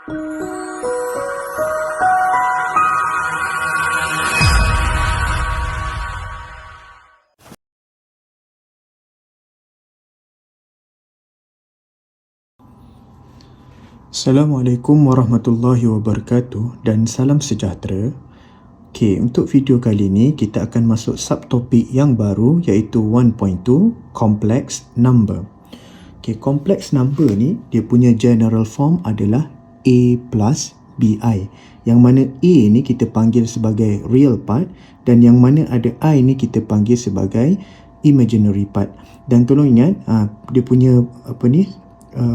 Assalamualaikum warahmatullahi wabarakatuh dan salam sejahtera. Okey, untuk video kali ini kita akan masuk subtopik yang baru iaitu 1.2 complex number. Okey, complex number ni dia punya general form adalah A plus BI. Yang mana A ni kita panggil sebagai real part dan yang mana ada I ni kita panggil sebagai imaginary part. Dan tolong ingat dia punya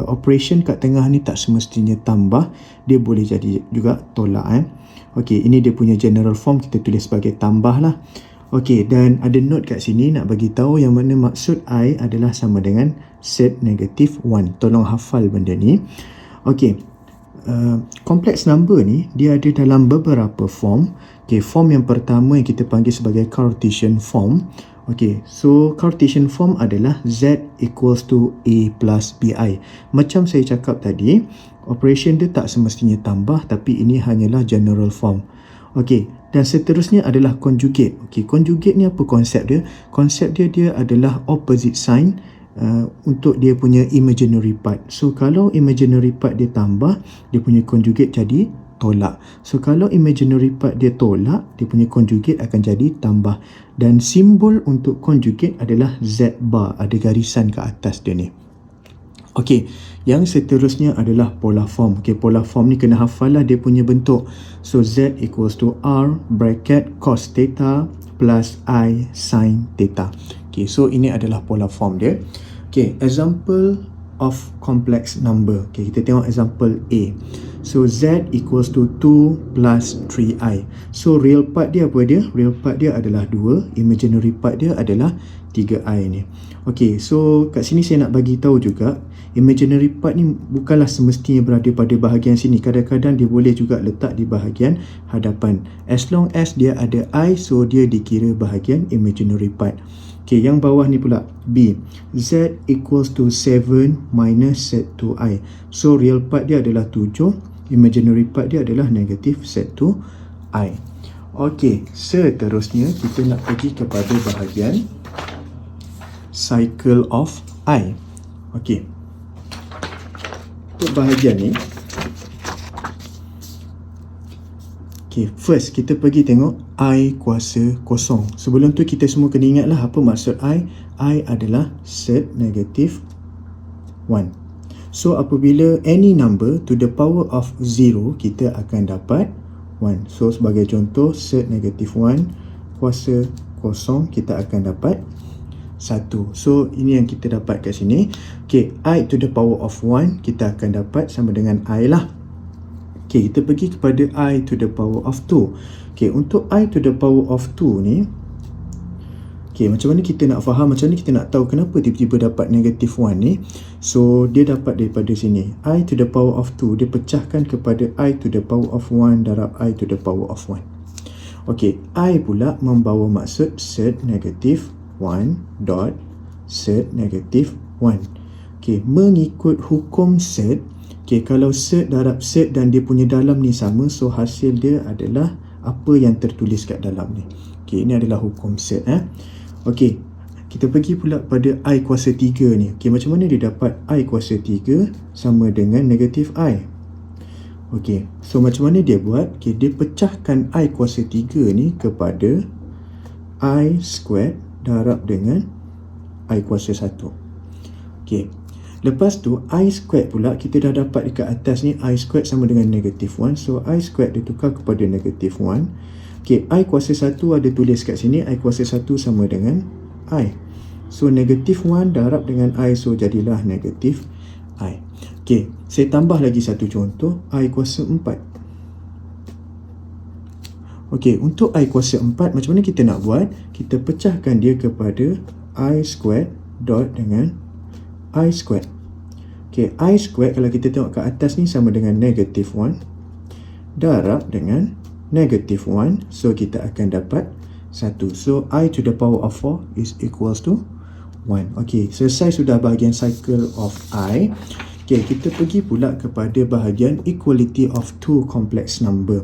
operation kat tengah ni tak semestinya tambah, dia boleh jadi juga tolak. Okey, ini dia punya general form, kita tulis sebagai tambah lah. Okey, dan ada note kat sini nak bagi tahu yang mana maksud I adalah sama dengan set negatif 1. Tolong hafal benda ni. Okey, complex number ni dia ada dalam beberapa form. Okey, form yang pertama yang kita panggil sebagai Cartesian form. Okey, so Cartesian form adalah Z equals to A plus BI. Macam saya cakap tadi, operation dia tak semestinya tambah, tapi ini hanyalah general form. Okey, dan seterusnya adalah conjugate. Okey, conjugate ni apa konsep dia? Konsep dia adalah opposite sign untuk dia punya imaginary part. So kalau imaginary part dia tambah, dia punya conjugate jadi tolak. So kalau imaginary part dia tolak, dia punya conjugate akan jadi tambah. Dan simbol untuk conjugate adalah Z bar, ada garisan ke atas dia ni. Okey, yang seterusnya adalah polar form. Okey, polar form ni kena hafal lah dia punya bentuk. So Z equals to R bracket cos theta plus I sin theta. Okey, so ini adalah polar form dia. Okey, example of complex number. Okey, kita tengok example A. So Z equals to 2 plus 3I. So real part dia apa dia? Real part dia adalah 2, imaginary part dia adalah 3I ni. Okey, so kat sini saya nak bagi tahu juga, imaginary part ni bukanlah semestinya berada pada bahagian sini. Kadang-kadang dia boleh juga letak di bahagian hadapan. As long as dia ada I, so dia dikira bahagian imaginary part. Okey, yang bawah ni pula B. Z equals to 7 minus set 2I. So real part dia adalah 7, imaginary part dia adalah negatif set 2I. Okey, seterusnya kita nak pergi kepada bahagian cycle of I. Okey, untuk bahagian ni, okay, first kita pergi tengok I kuasa kosong. Sebelum tu kita semua kena ingatlah apa maksud I. I adalah set negatif 1. So apabila any number to the power of 0, kita akan dapat 1. So sebagai contoh, set negatif 1 kuasa kosong, kita akan dapat 1. So ini yang kita dapat kat sini. Okay, I to the power of 1 kita akan dapat sama dengan I lah. Okay, kita pergi kepada I to the power of 2. Okay, untuk I to the power of 2 ni, okay, macam mana kita nak faham, macam mana kita nak tahu kenapa tiba-tiba dapat negatif 1 ni? So dia dapat daripada sini, I to the power of 2 dia pecahkan kepada I to the power of 1 darab I to the power of 1. Okay, I pula membawa maksud set negatif 1 dot set negatif 1. Okay, mengikut hukum set, okay, kalau set darab set dan dia punya dalam ni sama, so hasil dia adalah apa yang tertulis kat dalam ni. Okay, ini adalah hukum set. Okey, kita pergi pula pada I kuasa 3 ni. Okey, macam mana dia dapat I kuasa 3 sama dengan negatif I? Okey, so macam mana dia buat? Okey, dia pecahkan I kuasa 3 ni kepada I squared darab dengan I kuasa 1. Okey, lepas tu I squared pula kita dah dapat dekat atas ni, I squared sama dengan negatif 1. So I squared ditukar kepada negatif 1. Okey, I kuasa 1 ada tulis kat sini, I kuasa 1 sama dengan I. So negatif 1 darab dengan I, so jadilah negatif I. Okey, saya tambah lagi satu contoh, I kuasa 4. Okey, untuk I kuasa 4, macam mana kita nak buat? Kita pecahkan dia kepada I squared dot dengan I squared. Okey, I squared kalau kita tengok kat atas ni sama dengan negatif 1 darab dengan negatif 1, so kita akan dapat 1. So I to the power of 4 is equals to 1. Okey, selesai sudah bahagian cycle of I. Okey, kita pergi pula kepada bahagian equality of two complex number.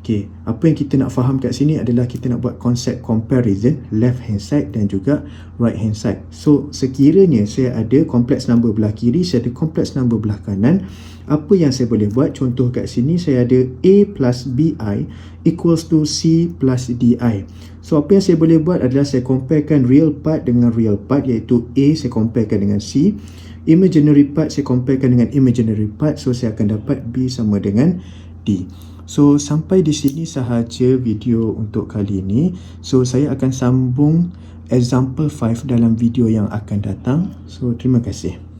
Okey, apa yang kita nak faham kat sini adalah kita nak buat konsep comparison left hand side dan juga right hand side. So, sekiranya saya ada complex number belah kiri, saya ada complex number belah kanan, apa yang saya boleh buat? Contoh kat sini saya ada A plus BI equals to C plus DI. So, apa yang saya boleh buat adalah saya comparekan real part dengan real part, iaitu A saya comparekan dengan C, imaginary part saya comparekan dengan imaginary part, so saya akan dapat B sama dengan D. So, sampai di sini sahaja video untuk kali ini. So, saya akan sambung example 5 dalam video yang akan datang. So, terima kasih.